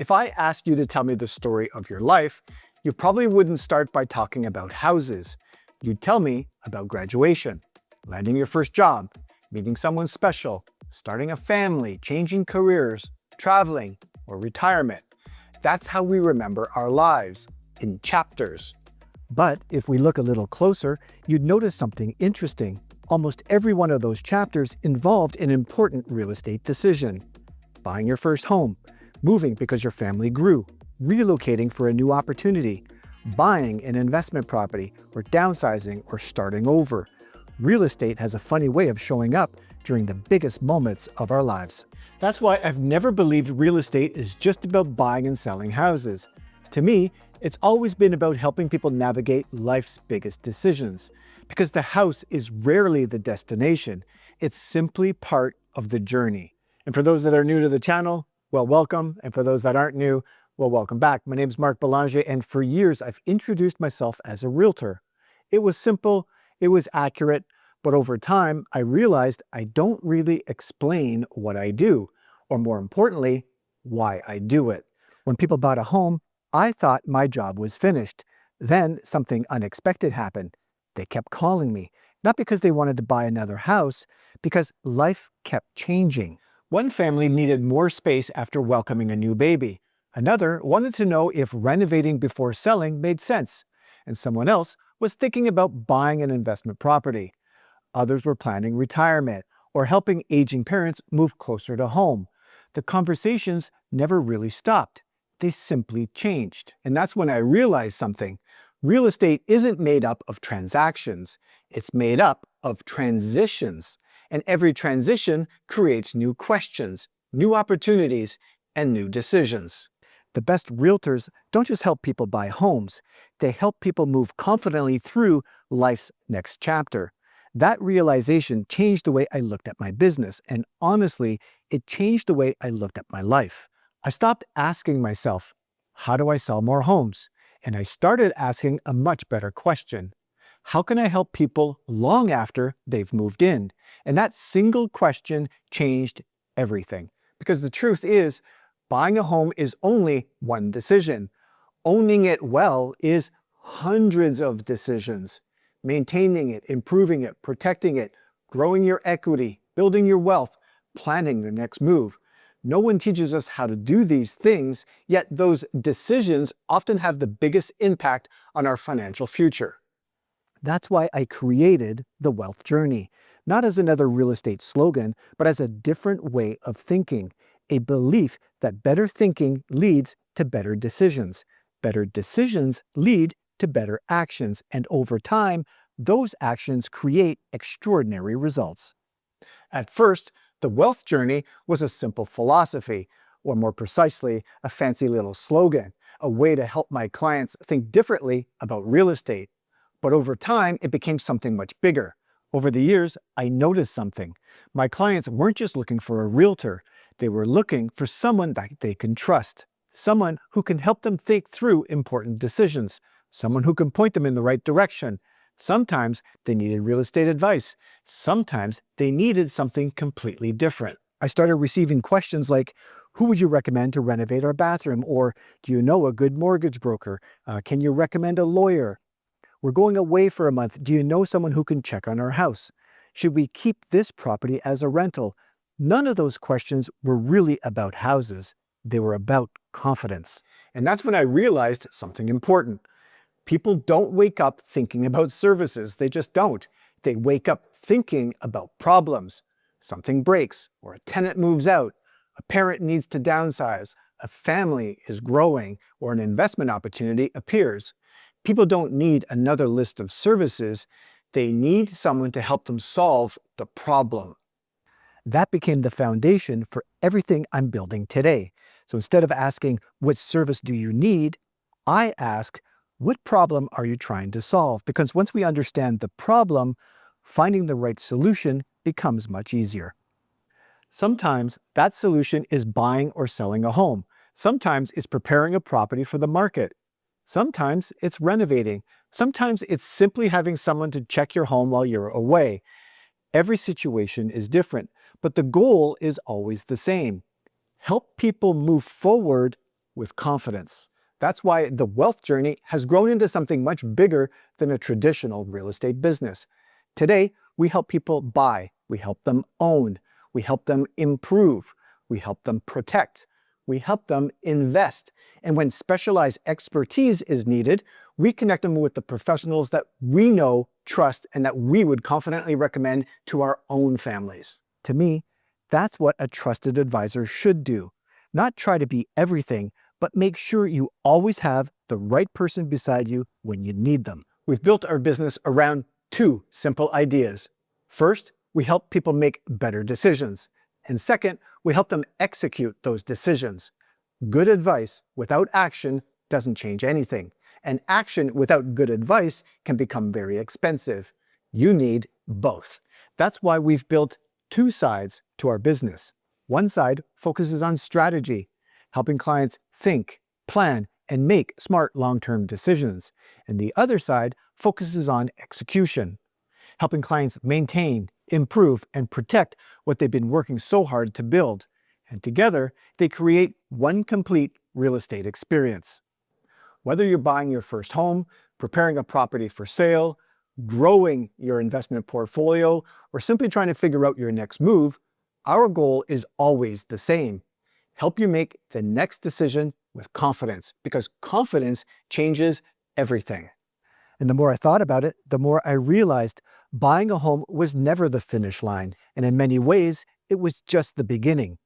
If I asked you to tell me the story of your life, you probably wouldn't start by talking about houses. You'd tell me about graduation, landing your first job, meeting someone special, starting a family, changing careers, traveling, or retirement. That's how we remember our lives, in chapters. But if we look a little closer, you'd notice something interesting. Almost every one of those chapters involved an important real estate decision. Buying your first home, moving because your family grew, relocating for a new opportunity, buying an investment property, or downsizing or starting over. Real estate has a funny way of showing up during the biggest moments of our lives. That's why I've never believed real estate is just about buying and selling houses. To me, it's always been about helping people navigate life's biggest decisions. Because the house is rarely the destination, it's simply part of the journey. And for those that are new to the channel, well, welcome. And for those that aren't new, well, welcome back. My name is Mark Belanger, and for years I've introduced myself as a realtor. It was simple, it was accurate, but over time I realized I don't really explain what I do, or more importantly, why I do it. When people bought a home, I thought my job was finished. Then something unexpected happened. They kept calling me, not because they wanted to buy another house, because life kept changing. One family needed more space after welcoming a new baby. Another wanted to know if renovating before selling made sense. And someone else was thinking about buying an investment property. Others were planning retirement or helping aging parents move closer to home. The conversations never really stopped. They simply changed. And that's when I realized something. Real estate isn't made up of transactions. It's made up of transitions. And every transition creates new questions, new opportunities, and new decisions. The best realtors don't just help people buy homes. They help people move confidently through life's next chapter. That realization changed the way I looked at my business. And honestly, it changed the way I looked at my life. I stopped asking myself, how do I sell more homes? And I started asking a much better question. How can I help people long after they've moved in? And that single question changed everything. Because the truth is, buying a home is only one decision. Owning it well is hundreds of decisions. Maintaining it, improving it, protecting it, growing your equity, building your wealth, planning the next move. No one teaches us how to do these things, yet those decisions often have the biggest impact on our financial future. That's why I created the Wealth Journey, not as another real estate slogan, but as a different way of thinking, a belief that better thinking leads to better decisions. Better decisions lead to better actions, and over time, those actions create extraordinary results. At first, the Wealth Journey was a simple philosophy, or more precisely, a fancy little slogan, a way to help my clients think differently about real estate. But over time, it became something much bigger. Over the years, I noticed something. My clients weren't just looking for a realtor. They were looking for someone that they can trust, someone who can help them think through important decisions, someone who can point them in the right direction. Sometimes they needed real estate advice. Sometimes they needed something completely different. I started receiving questions like, who would you recommend to renovate our bathroom? Or do you know a good mortgage broker? Can you recommend a lawyer? We're going away for a month. Do you know someone who can check on our house? Should we keep this property as a rental? None of those questions were really about houses. They were about confidence. And that's when I realized something important. People don't wake up thinking about services. They just don't. They wake up thinking about problems. Something breaks, or a tenant moves out, a parent needs to downsize, a family is growing, or an investment opportunity appears. People don't need another list of services. They need someone to help them solve the problem. That became the foundation for everything I'm building today. So instead of asking, what service do you need? I ask, what problem are you trying to solve? Because once we understand the problem, finding the right solution becomes much easier. Sometimes that solution is buying or selling a home. Sometimes it's preparing a property for the market. Sometimes it's renovating. Sometimes it's simply having someone to check your home while you're away. Every situation is different, but the goal is always the same. Help people move forward with confidence. That's why the wealth journey has grown into something much bigger than a traditional real estate business. Today, we help people buy, we help them own, we help them improve, we help them protect, we help them invest. And when specialized expertise is needed, we connect them with the professionals that we know, trust, and that we would confidently recommend to our own families. To me, that's what a trusted advisor should do. Not try to be everything, but make sure you always have the right person beside you when you need them. We've built our business around two simple ideas. First, we help people make better decisions. And second, we help them execute those decisions. Good advice without action doesn't change anything. And action without good advice can become very expensive. You need both. That's why we've built two sides to our business. One side focuses on strategy, helping clients think, plan, and make smart long-term decisions. And the other side focuses on execution, helping clients maintain, improve, and protect what they've been working so hard to build. And together, they create one complete real estate experience. Whether you're buying your first home, preparing a property for sale, growing your investment portfolio, or simply trying to figure out your next move, our goal is always the same. Help you make the next decision with confidence, because confidence changes everything. And the more I thought about it, the more I realized buying a home was never the finish line. And in many ways, it was just the beginning.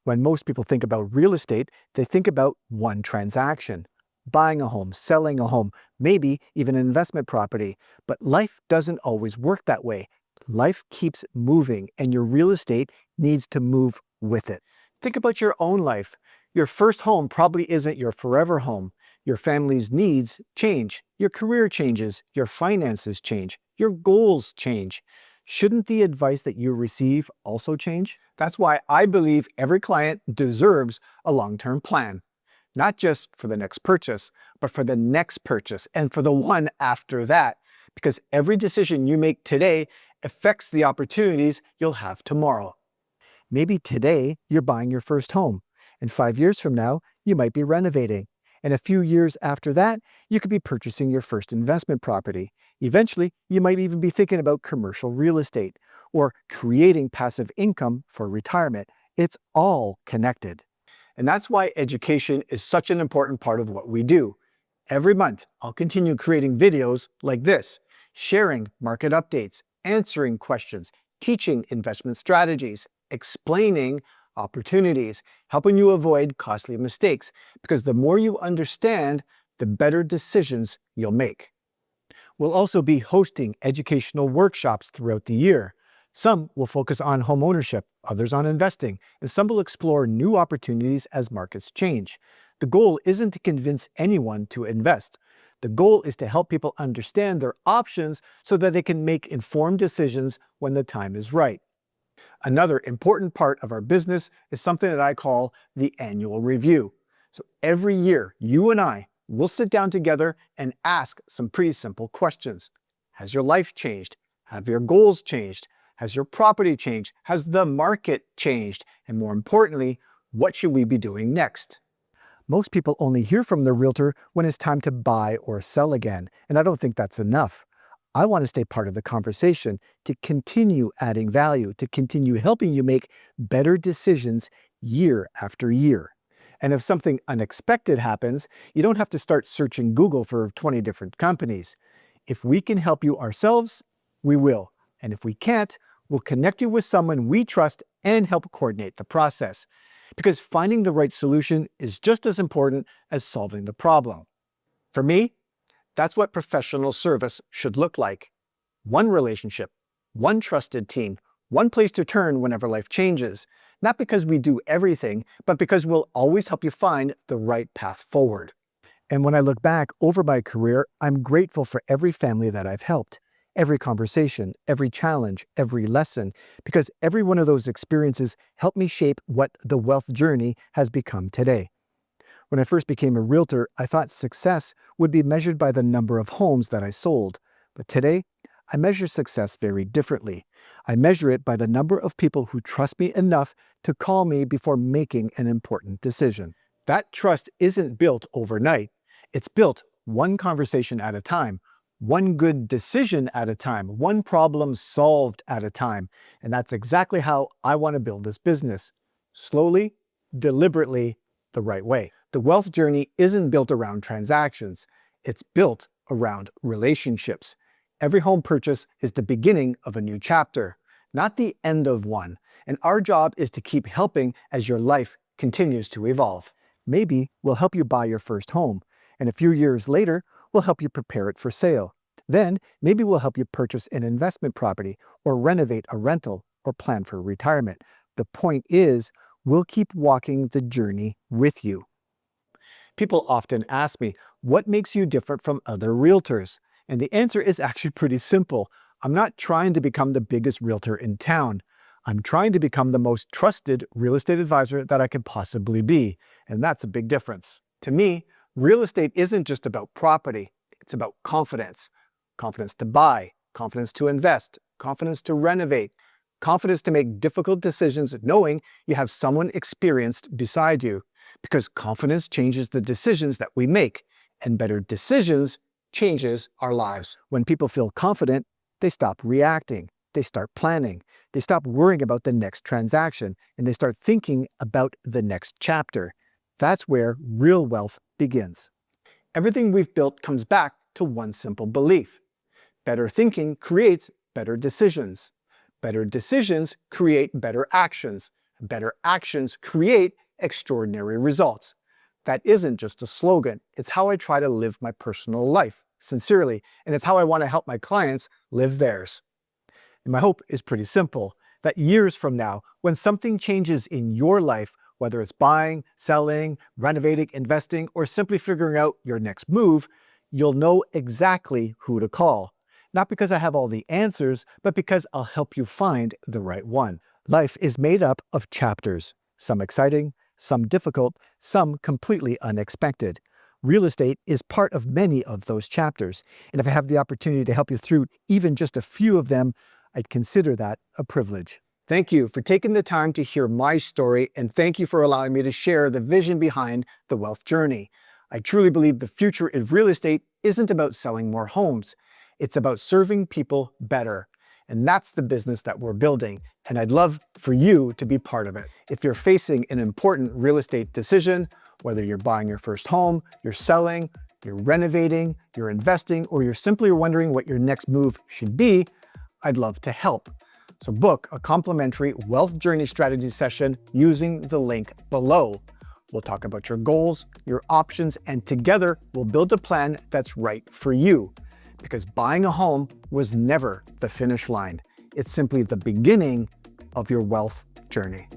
When most people think about real estate, they think about one transaction. Buying a home, selling a home, maybe even an investment property. But life doesn't always work that way. Life keeps moving, and your real estate needs to move with it. Think about your own life. Your first home probably isn't your forever home. Your family's needs change. Your career changes. Your finances change. Your goals change. Shouldn't the advice that you receive also change? That's why I believe every client deserves a long-term plan. Not just for the next purchase, but for the next purchase and for the one after that. Because every decision you make today affects the opportunities you'll have tomorrow. Maybe today you're buying your first home, and 5 years from now, you might be renovating. And a few years after that, you could be purchasing your first investment property. Eventually, you might even be thinking about commercial real estate or creating passive income for retirement. It's all connected. And that's why education is such an important part of what we do. Every month, I'll continue creating videos like this, sharing market updates, answering questions, teaching investment strategies, explaining opportunities, helping you avoid costly mistakes, because the more you understand, the better decisions you'll make. We'll also be hosting educational workshops throughout the year. Some will focus on home ownership, others on investing, and some will explore new opportunities as markets change. The goal isn't to convince anyone to invest. The goal is to help people understand their options so that they can make informed decisions when the time is right. Another important part of our business is something that I call the annual review. So every year, you and I will sit down together and ask some pretty simple questions. Has your life changed? Have your goals changed? Has your property changed? Has the market changed? And more importantly, what should we be doing next? Most people only hear from their realtor when it's time to buy or sell again, and I don't think that's enough. I want to stay part of the conversation, to continue adding value, to continue helping you make better decisions year after year. And if something unexpected happens, you don't have to start searching Google for 20 different companies. If we can help you ourselves, we will. And if we can't, we'll connect you with someone we trust and help coordinate the process. Because finding the right solution is just as important as solving the problem. For me, that's what professional service should look like. One relationship, one trusted team, one place to turn whenever life changes. Not because we do everything, but because we'll always help you find the right path forward. And when I look back over my career, I'm grateful for every family that I've helped. Every conversation, every challenge, every lesson, because every one of those experiences helped me shape what the wealth journey has become today. When I first became a realtor, I thought success would be measured by the number of homes that I sold. But today, I measure success very differently. I measure it by the number of people who trust me enough to call me before making an important decision. That trust isn't built overnight. It's built one conversation at a time, one good decision at a time, one problem solved at a time. And that's exactly how I want to build this business. Slowly, deliberately, the right way. The wealth journey isn't built around transactions. It's built around relationships. Every home purchase is the beginning of a new chapter, not the end of one. And our job is to keep helping as your life continues to evolve. Maybe we'll help you buy your first home, and a few years later, we'll help you prepare it for sale. Then, maybe we'll help you purchase an investment property, or renovate a rental, or plan for retirement. The point is, we'll keep walking the journey with you. People often ask me, what makes you different from other realtors? And the answer is actually pretty simple. I'm not trying to become the biggest realtor in town. I'm trying to become the most trusted real estate advisor that I could possibly be. And that's a big difference. To me, real estate isn't just about property. It's about confidence. Confidence to buy, confidence to invest, confidence to renovate, confidence to make difficult decisions knowing you have someone experienced beside you. Because confidence changes the decisions that we make, and better decisions changes our lives. When people feel confident, they stop reacting. They start planning. They stop worrying about the next transaction, and they start thinking about the next chapter. That's where real wealth begins. Everything we've built comes back to one simple belief. Better thinking creates better decisions. Better decisions create better actions. Better actions create extraordinary results. That isn't just a slogan. It's how I try to live my personal life, sincerely, and it's how I want to help my clients live theirs. And my hope is pretty simple, that years from now, when something changes in your life, whether it's buying, selling, renovating, investing, or simply figuring out your next move, you'll know exactly who to call. Not because I have all the answers, but because I'll help you find the right one. Life is made up of chapters, some exciting, some difficult, some completely unexpected. Real estate is part of many of those chapters, and if I have the opportunity to help you through even just a few of them, I'd consider that a privilege. Thank you for taking the time to hear my story, and thank you for allowing me to share the vision behind the wealth journey. I truly believe the future of real estate isn't about selling more homes. It's about serving people better. And that's the business that we're building. And I'd love for you to be part of it. If you're facing an important real estate decision, whether you're buying your first home, you're selling, you're renovating, you're investing, or you're simply wondering what your next move should be, I'd love to help. So book a complimentary wealth journey strategy session using the link below. We'll talk about your goals, your options, and together we'll build a plan that's right for you. Because buying a home was never the finish line. It's simply the beginning of your wealth journey.